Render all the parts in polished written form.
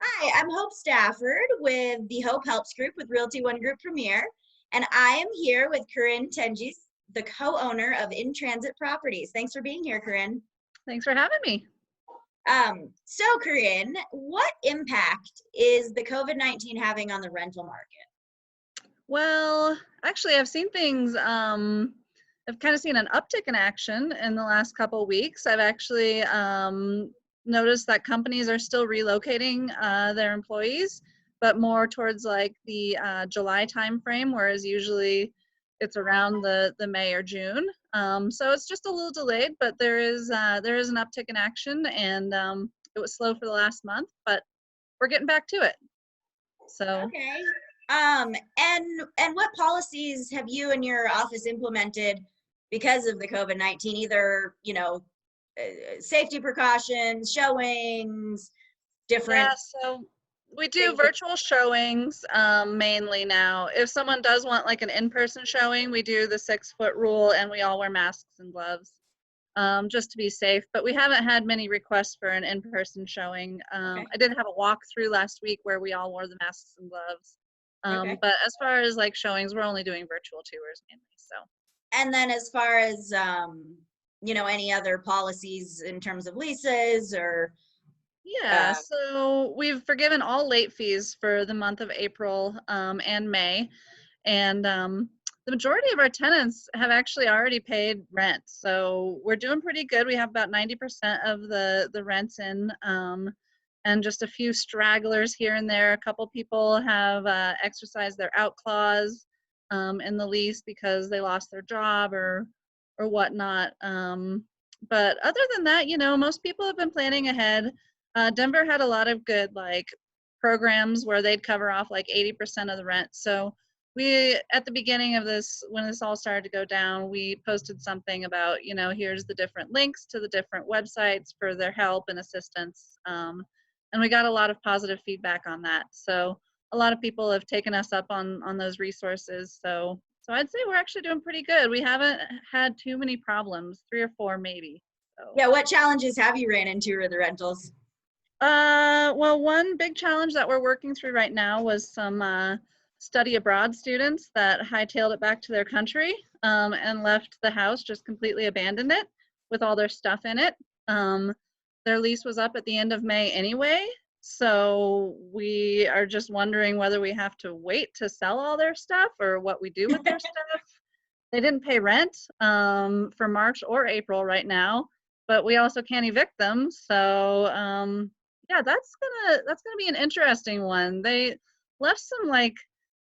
Hi, I'm Hope Stafford with the Hope Helps Group with Realty One Group Premier, and I am here with Corinne Toenjes, the co-owner of In Transit Properties. Thanks for being here, Corinne. Thanks for having me. So Corinne, what impact is the COVID-19 having on the rental market? Well, actually, I've seen things, I've kind of seen an uptick in action in the last couple of weeks. I've actually noticed that companies are still relocating their employees, but more towards like the July timeframe, whereas usually it's around the May or June. So it's just a little delayed, but there is an uptick in action, and it was slow for the last month, but we're getting back to it. So. Okay. And what policies have you and your office implemented because of the COVID-19? Either, safety precautions, showings, different Yeah, so we do things that, virtual showings mainly now. If someone does want like an in-person showing, we do the 6-foot rule and we all wear masks and gloves just to be safe. But we haven't had many requests for an in-person showing. okay, I did have a walkthrough last week where we all wore the masks and gloves. okay. But as far as like showings, we're only doing virtual tours mainly. So. And then as far as, any other policies in terms of leases or, Yeah, uh, so we've forgiven all late fees for the month of April and May. And the majority of our tenants have actually already paid rent. So we're doing pretty good. We have about 90% of the rents in, and just a few stragglers here and there. A couple people have exercised their out clause in the lease because they lost their job or whatnot. But other than that, most people have been planning ahead. Denver had a lot of good like programs where they'd cover off like 80% of the rent. So we, at the beginning of this, when this all started to go down, we posted something about, here's the different links to the different websites for their help and assistance. And we got a lot of positive feedback on that. So a lot of people have taken us up on those resources. So I'd say we're actually doing pretty good. We haven't had too many problems, 3 or 4 maybe. So. yeah, what challenges have you ran into with the rentals? Well, one big challenge that we're working through right now was some study abroad students that hightailed it back to their country and left the house, just completely abandoned it with all their stuff in it. Their lease was up at the end of May anyway, so we are just wondering whether we have to wait to sell all their stuff or what we do with their stuff. They didn't pay rent for March or April right now, but we also can't evict them. So yeah, that's gonna be an interesting one. They left some like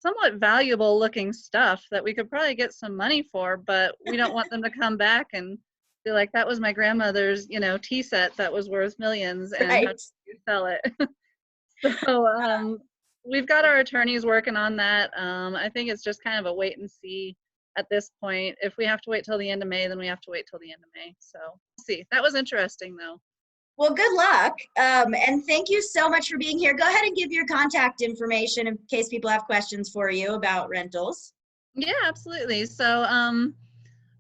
somewhat valuable looking stuff that we could probably get some money for, but we don't want them to come back and be like, that was my grandmother's, tea set that was worth millions, and how Right. did you sell it? So we've got our attorneys working on that. I think it's just kind of a wait and see at this point. If we have to wait till the end of May, then we have to wait till the end of May. So we'll see. That was interesting though. Well, good luck. And thank you so much for being here. Go ahead and give your contact information in case people have questions for you about rentals. Yeah, absolutely. So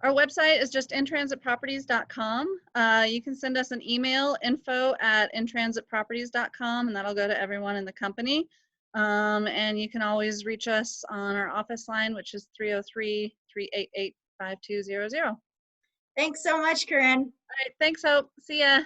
our website is just intransitproperties.com. You can send us an email, info@intransitproperties.com, and that'll go to everyone in the company. And you can always reach us on our office line, which is 303-388-5200. All Thanks so much, Corinne. right, thanks, Hope. See ya.